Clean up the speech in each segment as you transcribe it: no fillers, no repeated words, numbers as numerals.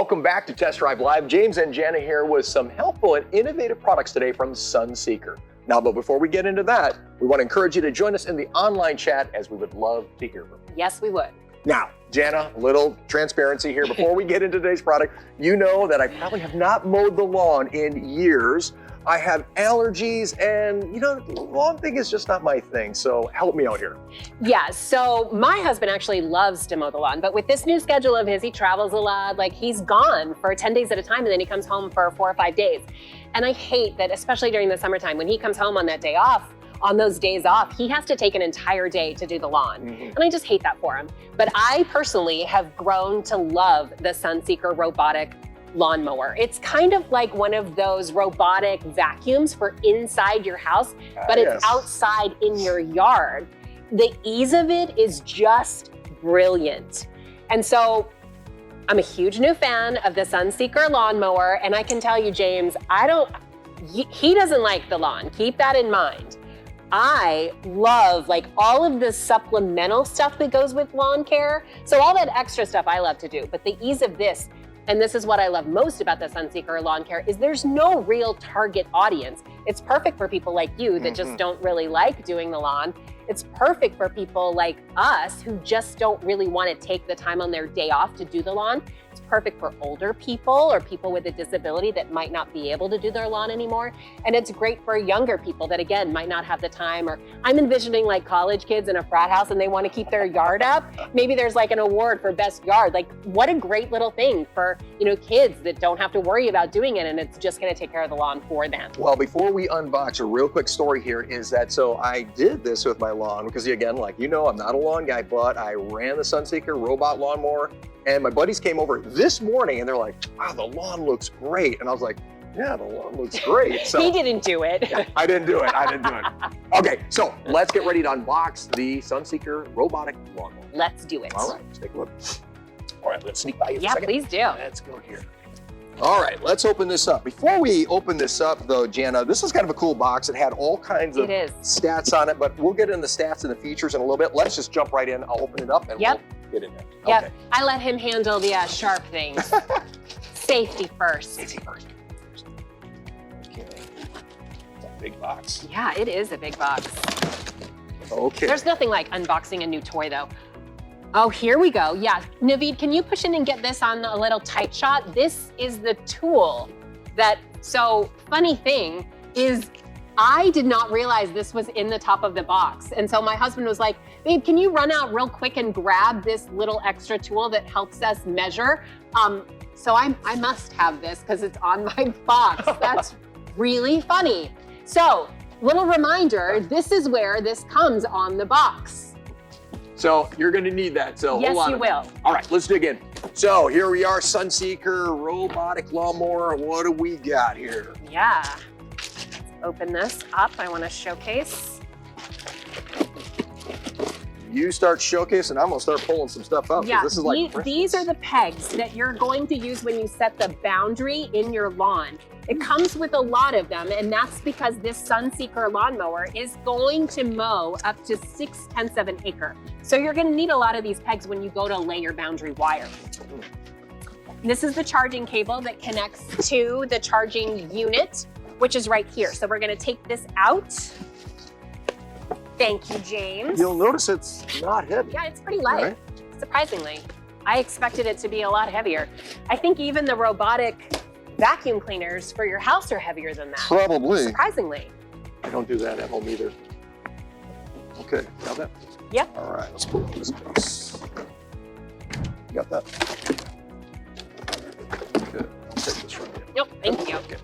Welcome back to Test Drive Live. James and Jana here with some helpful and innovative products today from Sunseeker. Now, but before we get into that, we want to encourage you to join us in the online chat as we would love to hear from you. Yes, we would. Now, Jana, a little transparency here. Before we get into today's product, you know that I probably have not mowed the lawn in years. I have allergies and, the lawn thing is just not my thing. So help me out here. Yeah, so my husband actually loves to mow the lawn, but with this new schedule of his, he travels a lot. Like he's gone for 10 days at a time and then he comes home for 4 or 5 days. And I hate that, especially during the summertime, when he comes home on that day off, on those days off, he has to take an entire day to do the lawn. And I just hate that for him. But I personally have grown to love the Sunseeker robotic lawnmower. It's kind of like one of those robotic vacuums for inside your house, but it's outside in your yard. The ease of it is just brilliant. And so I'm a huge new fan of the Sunseeker lawnmower. And I can tell you, James, he doesn't like the lawn. Keep that in mind. I love like all of the supplemental stuff that goes with lawn care. So all that extra stuff I love to do, but the ease of this, and this is what I love most about the Sunseeker lawn care, is there's no real target audience. It's perfect for people like you that just don't really like doing the lawn. It's perfect for people like us who just don't really want to take the time on their day off to do the lawn. It's perfect for older people or people with a disability that might not be able to do their lawn anymore. And it's great for younger people that, again, might not have the time. Or I'm envisioning like college kids in a frat house and they want to keep their yard up. Maybe there's like an award for best yard. Like what a great little thing for, kids that don't have to worry about doing it and it's just going to take care of the lawn for them. Well, before we unbox, a real quick story here is that, so I did this with my lawn because again, I'm not a lawn guy, but I ran the Sunseeker robot lawnmower and my buddies came over this morning and they're like, wow, the lawn looks great. And I was like, yeah, the lawn looks great. So he didn't do it. Yeah, I didn't do it. Okay, so let's get ready to unbox the Sunseeker robotic lawnmower. Let's do it. All right, let's take a look. All right, let's sneak by you for a second. Please do. Let's go here. All right, let's open this up. Before we open this up though, Jana, this is kind of a cool box. It had all kinds of stats on it, but we'll get into the stats and the features in a little bit. Let's just jump right in. I'll open it up and we'll get in there. Yep, Okay. I let him handle the sharp things. Safety first. Safety first. Okay, it's a big box. Yeah, it is a big box. Okay. There's nothing like unboxing a new toy though. Oh, here we go. Yeah, Naveed, can you push in and get this on a little tight shot? This is the tool so funny thing is I did not realize this was in the top of the box. And so my husband was like, babe, can you run out real quick and grab this little extra tool that helps us measure? So I must have this because it's on my box. That's really funny. So little reminder, this is where this comes on the box. So you're going to need that. So yes, hold on. You will. All right, let's dig in. So here we are, Sunseeker robotic lawnmower. What do we got here? Yeah. Let's open this up. I want to showcase. You start showcasing, I'm going to start pulling some stuff out. Yeah, this is like these are the pegs that you're going to use when you set the boundary in your lawn. It comes with a lot of them, and that's because this Sunseeker lawnmower is going to mow up to 6/10 of an acre. So you're going to need a lot of these pegs when you go to lay your boundary wire. This is the charging cable that connects to the charging unit, which is right here. So we're going to take this out. Thank you, James. You'll notice it's not heavy. Yeah, it's pretty light, surprisingly. I expected it to be a lot heavier. I think even the robotic vacuum cleaners for your house are heavier than that. Probably. Surprisingly. I don't do that at home either. Okay, got that? Yep. All right, let's put this box. You got that? Good. I'll take this from you. Yep, thank you. Okay.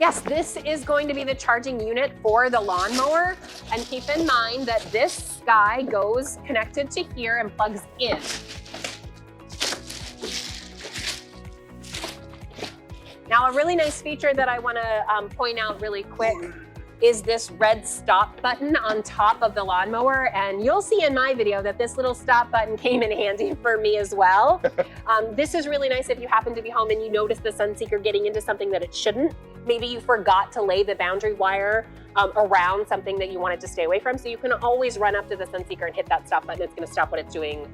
Yes, this is going to be the charging unit for the lawnmower. And keep in mind that this guy goes connected to here and plugs in. Now, a really nice feature that I want to point out really quick is this red stop button on top of the lawnmower. And you'll see in my video that this little stop button came in handy for me as well. This is really nice if you happen to be home and you notice the Sunseeker getting into something that it shouldn't. Maybe you forgot to lay the boundary wire around something that you wanted to stay away from. So you can always run up to the Sunseeker and hit that stop button. It's going to stop what it's doing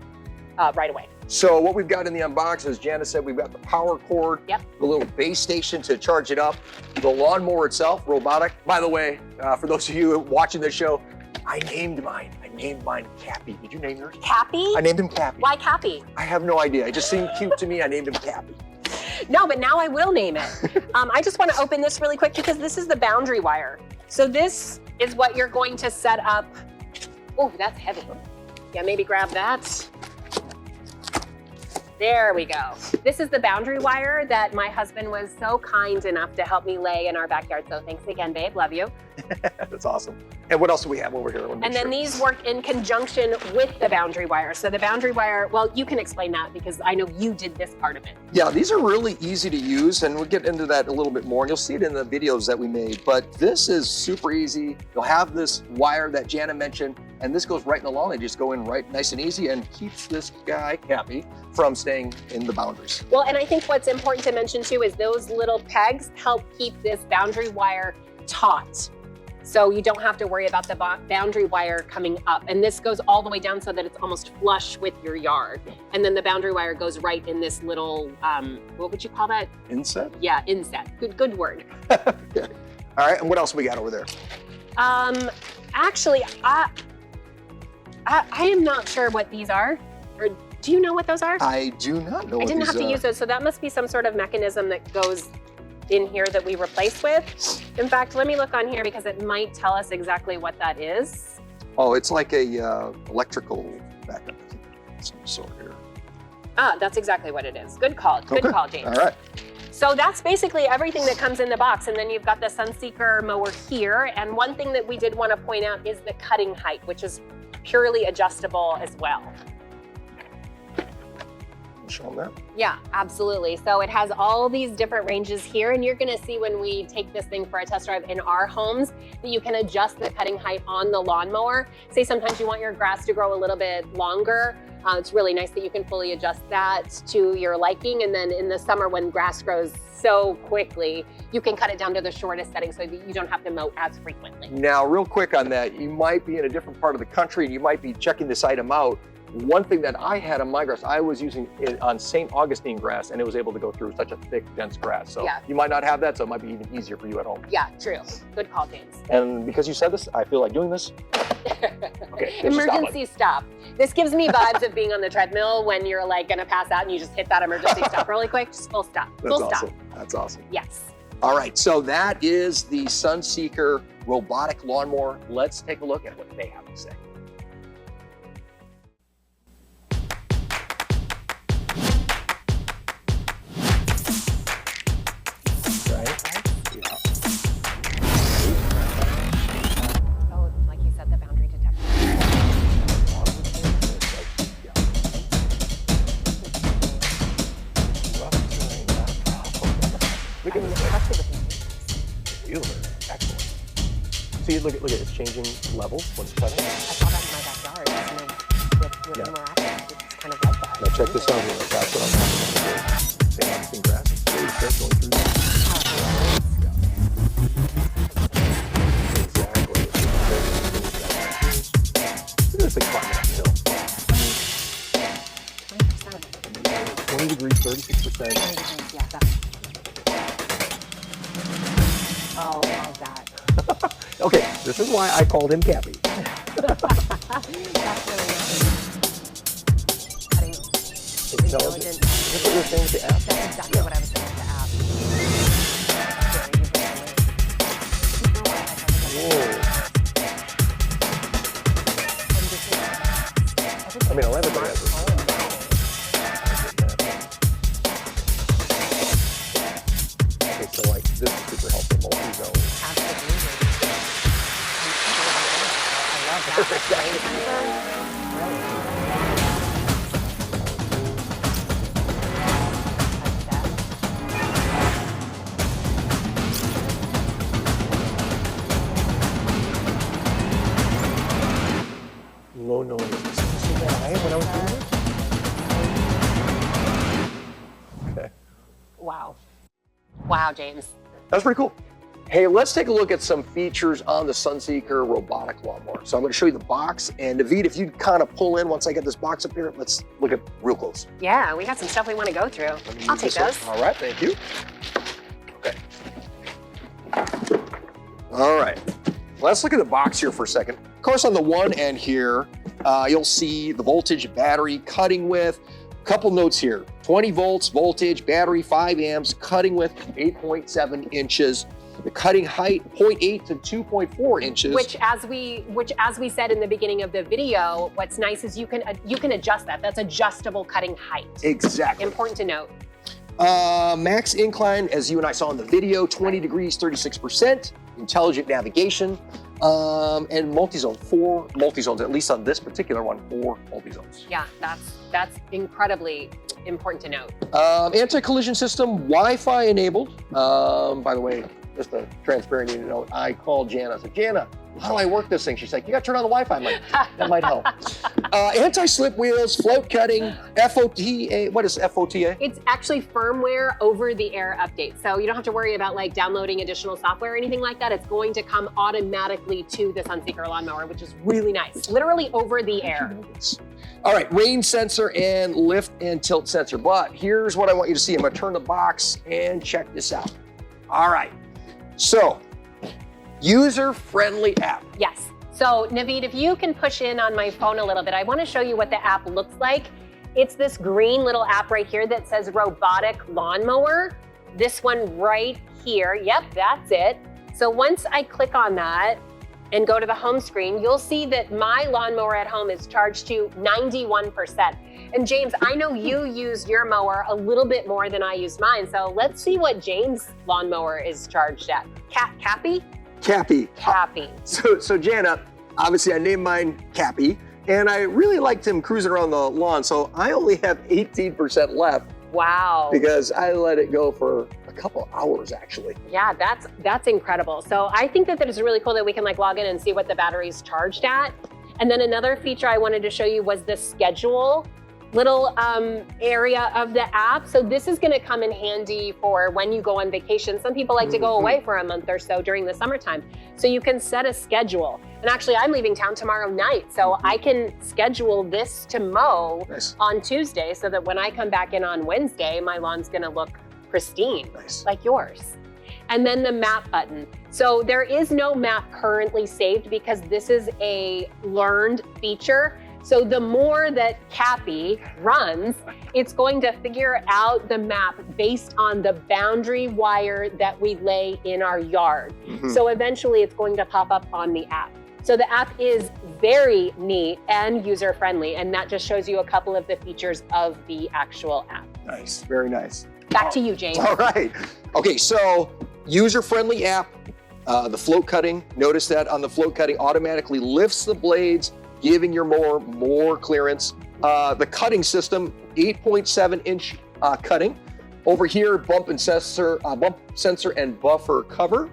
right away. So what we've got in the unbox, as Jana said, we've got the power cord, Yep. the little base station to charge it up, the lawnmower itself, robotic. By the way, for those of you watching this show, I named mine Cappy. Did you name yours? Cappy? I named him Cappy. Why Cappy? I have no idea. It just seemed cute to me. I named him Cappy. No, but now I will name it. I just want to open this really quick because this is the boundary wire. So this is what you're going to set up. Oh, that's heavy. Yeah, maybe grab that. There we go. This is the boundary wire that my husband was so kind enough to help me lay in our backyard. So thanks again, babe. Love you. That's awesome. And what else do we have over here? And then these work in conjunction with the boundary wire. So the boundary wire, well, you can explain that because I know you did this part of it. Yeah, these are really easy to use, and we'll get into that a little bit more, and you'll see it in the videos that we made. But this is super easy. You'll have this wire that Jana mentioned, and this goes right in the lawn. They just go in right nice and easy and keeps this guy, Cappy, from staying in the boundaries. Well, and I think what's important to mention too is those little pegs help keep this boundary wire taut. So you don't have to worry about the boundary wire coming up. And this goes all the way down so that it's almost flush with your yard. And then the boundary wire goes right in this little, what would you call that? Inset? Yeah, inset. Good word. Okay. All right, and what else we got over there? Actually, I am not sure what these are. Or do you know what those are? I do not know what these are. I didn't have to use those, so that must be some sort of mechanism that goes in here that we replace with. In fact, let me look on here because it might tell us exactly what that is. Oh, it's like a electrical backup of some sort here. Ah, that's exactly what it is. Good call. Good call, James. All right. So that's basically everything that comes in the box. And then you've got the Sunseeker mower here. And one thing that we did want to point out is the cutting height, which is purely adjustable as well. Show them that. Yeah, absolutely. So it has all these different ranges here, and you're gonna see when we take this thing for a test drive in our homes that you can adjust the cutting height on the lawnmower. Say sometimes you want your grass to grow a little bit longer. It's really nice that you can fully adjust that to your liking. And then in the summer when grass grows so quickly, you can cut it down to the shortest setting so that you don't have to mow as frequently. Now, real quick on that, you might be in a different part of the country and you might be checking this item out. One thing that I had on my grass, I was using it on St. Augustine grass, and it was able to go through such a thick, dense grass. So yeah. You might not have that, so it might be even easier for you at home. Yeah, true. Good call, James. And because you said this, I feel like doing this. Okay. Emergency stop. This gives me vibes of being on the treadmill when you're like gonna pass out and you just hit that emergency stop really quick. Just full stop. That's Full awesome. stop. That's awesome. Yes. All right, so that is the Sunseeker robotic lawnmower. Let's take a look at what they have to say. Excellent. See, look at it's changing levels when it's cutting. I saw that in my backyard. With more active, it's kind of like that. Now check this out here. That's what I'm talking about. St. Augustine grass. It's really thick going through there. Exactly. Look at this thing climbing up the hill. 20%. 20 degrees, 36%. 20 degrees, yeah, that's. Oh, love that. Okay, this is why I called him Cappy. That's really nice. Cutting Intelligent. Is that what you were saying with the app? That's exactly what I was saying with the app. Whoa. I mean, I'll everybody has this. Okay, so like this is super helpful multi-zone. Absolutely. I love that. Low noise. See that high when I was doing it? Okay. Wow. Wow, James. That's pretty cool. Hey, let's take a look at some features on the Sunseeker robotic lawnmower. So I'm going to show you the box, and Naveed, if you kind of pull in once I get this box up here, let's look at real close. Yeah, we got some stuff we want to go through. I'll take those. All right, thank you. Okay. All right, let's look at the box here for a second. Of course, on the one end here, you'll see the voltage, battery, cutting width. Couple notes here: 20 volts voltage, battery 5 amps, cutting width 8.7 inches. The cutting height 0.8 to 2.4 inches. Which as we said in the beginning of the video, what's nice is you can adjust that. That's adjustable cutting height. Exactly. Important to note. Max incline, as you and I saw in the video, 20 degrees, 36%. Intelligent navigation, and multi-zone, 4 multi-zones, at least on this particular one, 4 multi-zones. Yeah, that's incredibly important to note. Anti-collision system, Wi-Fi enabled. By the way, just a transparent note, I called Jana. I said, Jana, how do I work this thing? She's like, you got to turn on the Wi-Fi. I'm like, that might help. Anti-slip wheels, float cutting, FOTA. What is FOTA? It's actually firmware over the air update. So you don't have to worry about like downloading additional software or anything like that. It's going to come automatically to the Sunseeker lawnmower, which is really nice. Literally over the air. All right, rain sensor and lift and tilt sensor. But here's what I want you to see. I'm going to turn the box and check this out. All right. So, user-friendly app. Yes. So Naveed, if you can push in on my phone a little bit, I want to show you what the app looks like. It's this green little app right here that says robotic lawnmower. This one right here. Yep, that's it. So once I click on that and go to the home screen, you'll see that my lawnmower at home is charged to 91%. And James, I know you use your mower a little bit more than I use mine. So let's see what James' lawnmower is charged at. Cappy? Cappy. Cappy. So Jana, obviously I named mine Cappy, and I really liked him cruising around the lawn. So I only have 18% left. Wow. Because I let it go for a couple hours actually. Yeah, that's incredible. So I think that is really cool that we can like log in and see what the battery's charged at. And then another feature I wanted to show you was the schedule little area of the app. So this is going to come in handy for when you go on vacation. Some people like to go away for a month or so during the summertime. So you can set a schedule. And actually, I'm leaving town tomorrow night. So I can schedule this to mow on Tuesday so that when I come back in on Wednesday, my lawn's going to look pristine, like yours. And then the map button. So there is no map currently saved because this is a learned feature. So the more that Cappy runs, it's going to figure out the map based on the boundary wire that we lay in our yard. So eventually it's going to pop up on the app. So the app is very neat and user-friendly, and that just shows you a couple of the features of the actual app. Nice, very nice. Back to you, James. All right. Okay, so user-friendly app, the float cutting. Notice that on the float cutting automatically lifts the blades, giving your mower more clearance. The cutting system, 8.7-inch cutting. Over here, bump sensor and buffer cover.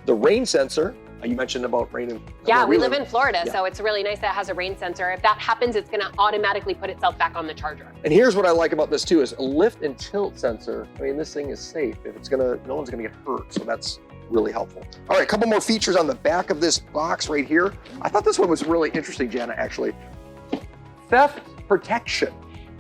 The rain sensor, you mentioned about rain and yeah, we live in Florida, so it's really nice that it has a rain sensor. If that happens, it's gonna automatically put itself back on the charger. And here's what I like about this too, is a lift and tilt sensor. I mean, this thing is safe. If it's no one's gonna get hurt, so that's really helpful. All right, a couple more features on the back of this box right here. I thought this one was really interesting, Jana, actually. Theft protection.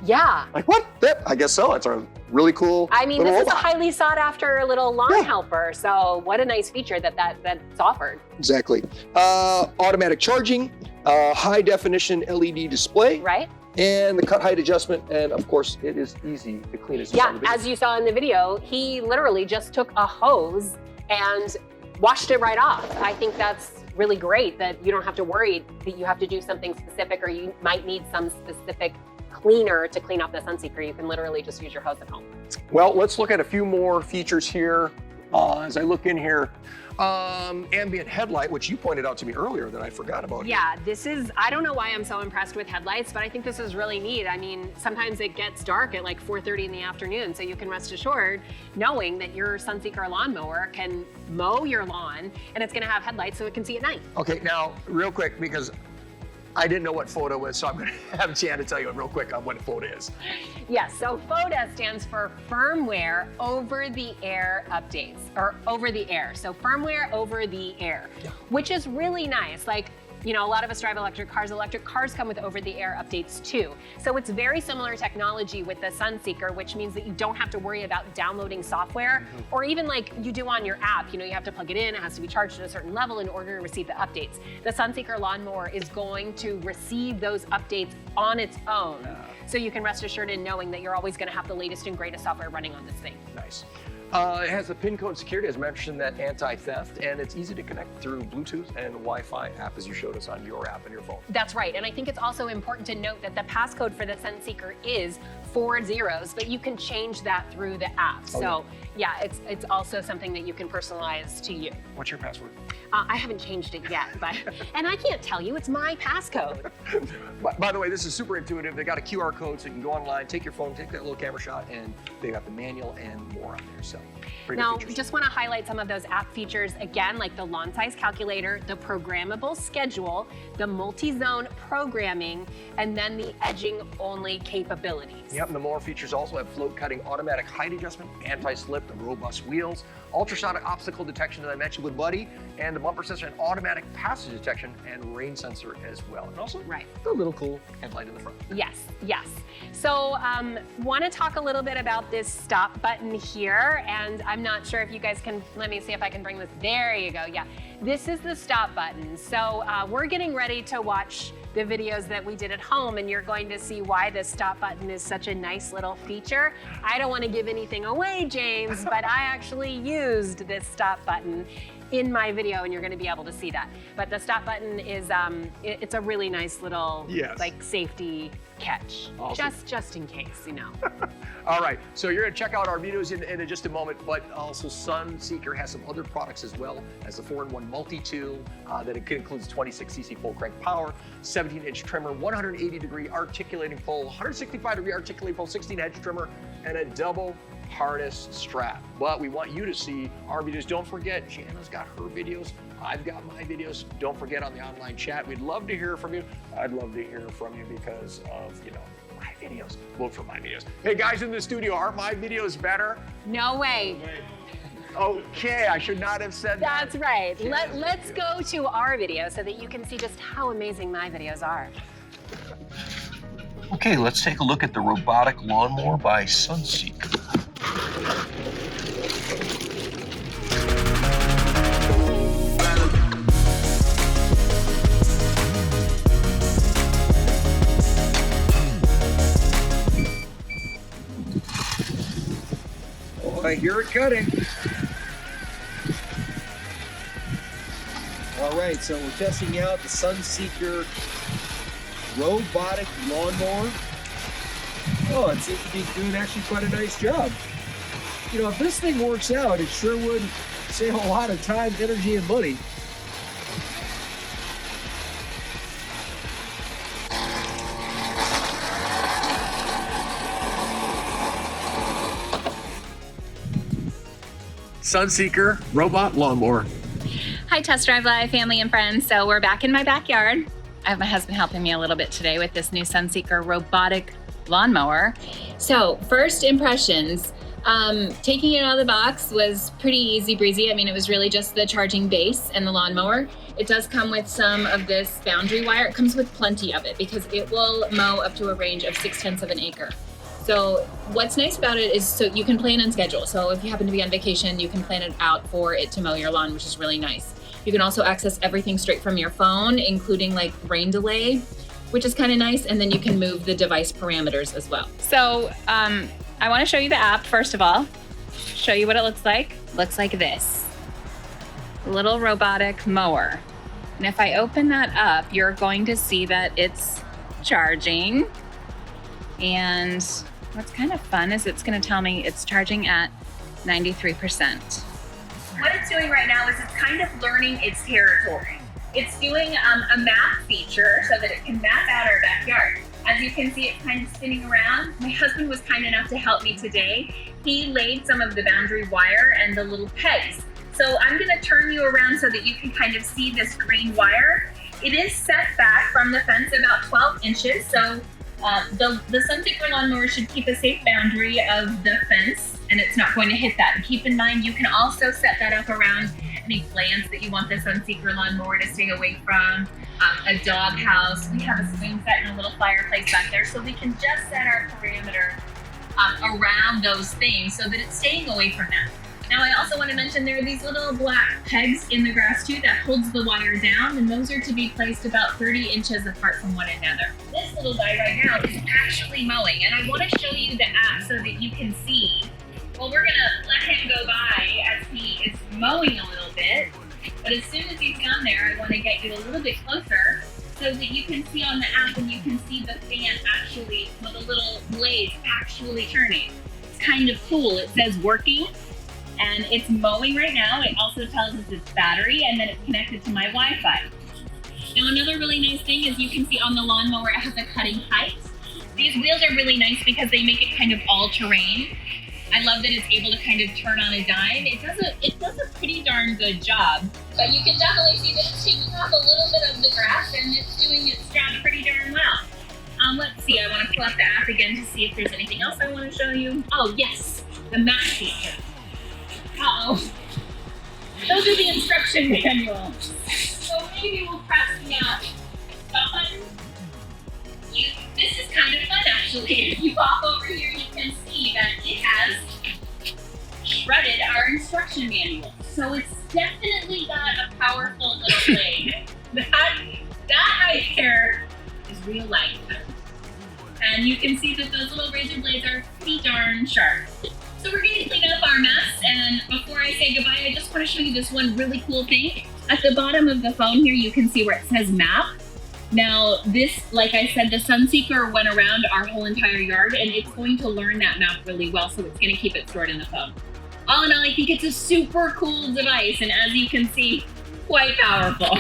Yeah. Like what? I guess so. It's a really cool. I mean, this robot. is a highly sought after little lawn helper. So what a nice feature that's offered. Exactly. Automatic charging, high definition LED display. Right. And the cut height adjustment, and of course, it is easy to clean. As you saw in the video, he literally just took a hose and washed it right off. I think that's really great that you don't have to worry that you have to do something specific or you might need some specific cleaner to clean off the Sunseeker. You can literally just use your hose at home. Well, let's look at a few more features here. As I look in here, ambient headlight, which you pointed out to me earlier that I forgot about. Yeah, I don't know why I'm so impressed with headlights, but I think this is really neat. I mean, sometimes it gets dark at like 4:30 in the afternoon, so you can rest assured knowing that your Sunseeker lawnmower can mow your lawn and it's gonna have headlights so it can see at night. Okay, now real quick, because I didn't know what FODA was, so I'm going to have Jan to tell you real quick on what FODA is. Yes, so FODA stands for Firmware Over the Air Updates, or over the air. So firmware over the air, which is really nice. Like, you know, a lot of us drive electric cars. Electric cars come with over-the-air updates too. So it's very similar technology with the Sunseeker, which means that you don't have to worry about downloading software, or even like you do on your app. You know, you have to plug it in, it has to be charged at a certain level in order to receive the updates. The Sunseeker lawnmower is going to receive those updates on its own. So you can rest assured in knowing that you're always gonna have the latest and greatest software running on this thing. Nice. It has the PIN code security, as mentioned, that anti-theft, and it's easy to connect through Bluetooth and Wi-Fi app, as you showed us on your app and your phone. That's right, and I think it's also important to note that the passcode for the Sunseeker is 4 zeros, but you can change that through the app. So yeah, it's also something that you can personalize to you. What's your password? I haven't changed it yet, but and I can't tell you, it's my passcode. By the way, this is super intuitive. They got a QR code, so you can go online, take your phone, take that little camera shot, and they got the manual and more on there. So now, just want to highlight some of those app features again, like the lawn size calculator, the programmable schedule, the multi-zone programming, and then the edging only capabilities. Yep, and the more features also have float cutting, automatic height adjustment, anti-slip, the robust wheels, ultrasonic obstacle detection that I mentioned with Buddy, and the bumper sensor and automatic passage detection and rain sensor as well. And also the little cool headlight in the front. Yes, yes. So want to talk a little bit about this stop button here, and I'm not sure if you guys can, let me see if I can bring this, there you go, yeah. This is the stop button. So we're getting ready to watch the videos that we did at home, and you're going to see why the stop button is such a nice little feature. I don't want to give anything away, James, but I actually used this stop button in my video, and you're going to be able to see that. But the stop button is, it's a really nice little like safety catch, just in case, you know. All right, so you're going to check out our videos in just a moment, but also Sunseeker has some other products as well as the 4-in-1 multi-tool that includes 26cc full crank power, 17-inch trimmer, 180-degree articulating pole, 165-degree articulating pole, 16-edge trimmer, and a double harness strap. But we want you to see our videos. Don't forget, Jana's got her videos. I've got my videos. Don't forget on the online chat. We'd love to hear from you. I'd love to hear from you because of, you know, my videos. Vote for my videos. Hey guys in the studio, aren't my videos better? No way. Okay, I should not have said that. That's right. Let's go to our video so that you can see just how amazing my videos are. Okay, let's take a look at the robotic lawnmower by Sunseeker. Oh, I hear it cutting. All right, so we're testing out the Sunseeker robotic lawnmower. Oh, it seems to be doing actually quite a nice job. You know, if this thing works out, it sure would save a lot of time, energy, and money. Sunseeker robot lawnmower. Hi, TestDriveLive family and friends. So we're back in my backyard. I have my husband helping me a little bit today with this new Sunseeker robotic lawnmower. So first impressions, taking it out of the box was pretty easy breezy. I mean, it was really just the charging base and the lawnmower. It does come with some of this boundary wire. It comes with plenty of it because it will mow up to a range of 0.6 of an acre. So what's nice about it is so you can plan on schedule. So if you happen to be on vacation, you can plan it out for it to mow your lawn, which is really nice. You can also access everything straight from your phone, including like rain delay, which is kind of nice. And then you can move the device parameters as well. So I want to show you the app first of all, show you what it looks like. Looks like this, little robotic mower. And if I open that up, you're going to see that it's charging. And what's kind of fun is it's going to tell me it's charging at 93%. What it's doing right now is it's kind of learning its territory. It's doing a map feature so that it can map out our backyard. As you can see, it's kind of spinning around. My husband was kind enough to help me today. He laid some of the boundary wire and the little pegs. So I'm gonna turn you around so that you can kind of see this green wire. it is set back from the fence about 12 inches. So the Sunseeker lawnmower should keep a safe boundary of the fence, and it's not going to hit that. And keep in mind, you can also set that up around any plants that you want the Sunseeker lawnmower to stay away from, a dog house. We have a swing set and a little fireplace back there, so we can just set our parameter around those things so that it's staying away from that. Now, I also want to mention there are these little black pegs in the grass too that holds the wire down, and those are to be placed about 30 inches apart from one another. This little guy right now is actually mowing, and I want to show you the app so that you can see. Well, we're gonna let him go by as he is mowing a little bit, but as soon as he's down there, I want to get you a little bit closer so that you can see on the app and you can see the fan actually, with the little blades actually turning. It's kind of cool. It says working, and it's mowing right now. It also tells us it's battery, and then it's connected to my Wi-Fi. Now, another really nice thing is you can see on the lawnmower it has a cutting height. These wheels are really nice because they make it kind of all-terrain. I love that it's able to kind of turn on a dime. It does a pretty darn good job. But you can definitely see that it's taking off a little bit of the grass, and it's doing its job pretty darn well. Let's see, I want to pull up the app again to see if there's anything else I want to show you. Oh yes, the map feature. Uh-oh. Those are the instruction manual. So maybe we'll press the button. This is kind of fun actually. If you pop over here, you can see that it has shredded our instruction manual. So it's definitely got a powerful little blade. That right there is real life. And you can see that those little razor blades are pretty darn sharp. So we're going to clean up our mess, and before I say goodbye, I just want to show you this one really cool thing. At the bottom of the phone here, you can see where it says map. Now this, like I said, the Sunseeker went around our whole entire yard, and it's going to learn that map really well, so it's going to keep it stored in the phone. All in all, I think it's a super cool device, and as you can see, quite powerful.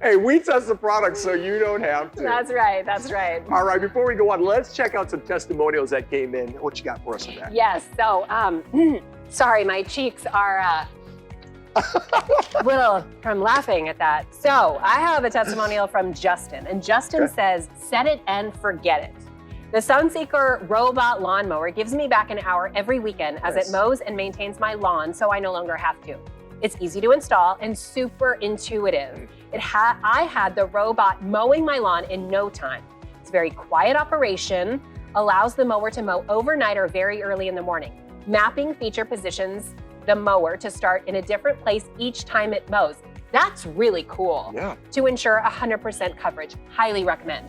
Hey, we test the product so you don't have to. That's right, that's right. All right, before we go on, let's check out some testimonials that came in. What you got for us on that? Yes, so, sorry, my cheeks are little from laughing at that. So I have a testimonial from Justin, and Justin says, set it and forget it. The Sunseeker robot lawnmower gives me back an hour every weekend as it mows and maintains my lawn, so I no longer have to. It's easy to install and super intuitive. I had the robot mowing my lawn in no time. It's a very quiet operation, allows the mower to mow overnight or very early in the morning. Mapping feature positions the mower to start in a different place each time it mows. That's really cool. Yeah. To ensure 100% coverage. Highly recommend.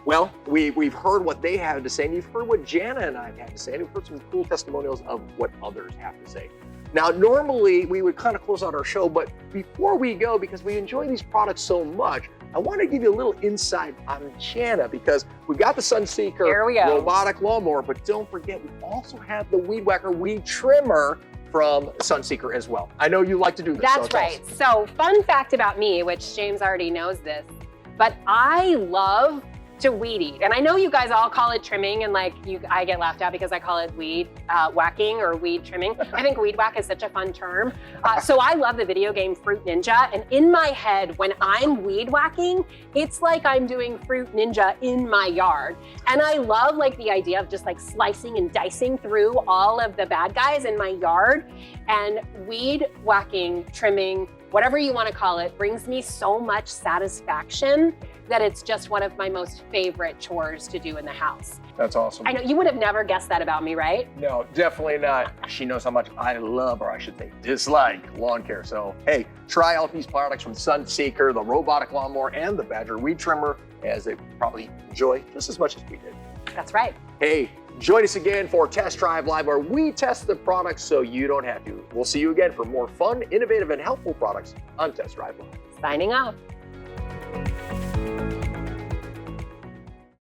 Well, we've heard what they have to say, and you've heard what Jana and I have had to say, and we've heard some cool testimonials of what others have to say. Now, normally we would kind of close out our show, but before we go, because we enjoy these products so much, I want to give you a little insight on Jana, because we've got the Sunseeker robotic lawnmower, but don't forget, we also have the Weed Whacker weed trimmer from Sunseeker as well. I know you like to do this. That's right. So fun fact about me, which James already knows this, but I love to weed eat. And I know you guys all call it trimming, and I get laughed at because I call it weed whacking or weed trimming. I think weed whack is such a fun term. So I love the video game Fruit Ninja, and in my head, when I'm weed whacking, it's like I'm doing Fruit Ninja in my yard. And I love the idea of just slicing and dicing through all of the bad guys in my yard. And weed whacking, trimming, whatever you want to call it, brings me so much satisfaction that it's just one of my most favorite chores to do in the house. That's awesome. I know you would have never guessed that about me, right? No, definitely not. She knows how much I love, or I should say dislike, lawn care. So hey, try out these products from Sunseeker, the robotic lawnmower and the Badger weed trimmer, as they probably enjoy just as much as we did. That's right. Hey, join us again for Test Drive Live, where we test the products so you don't have to. We'll see you again for more fun, innovative, and helpful products on Test Drive Live. Signing off.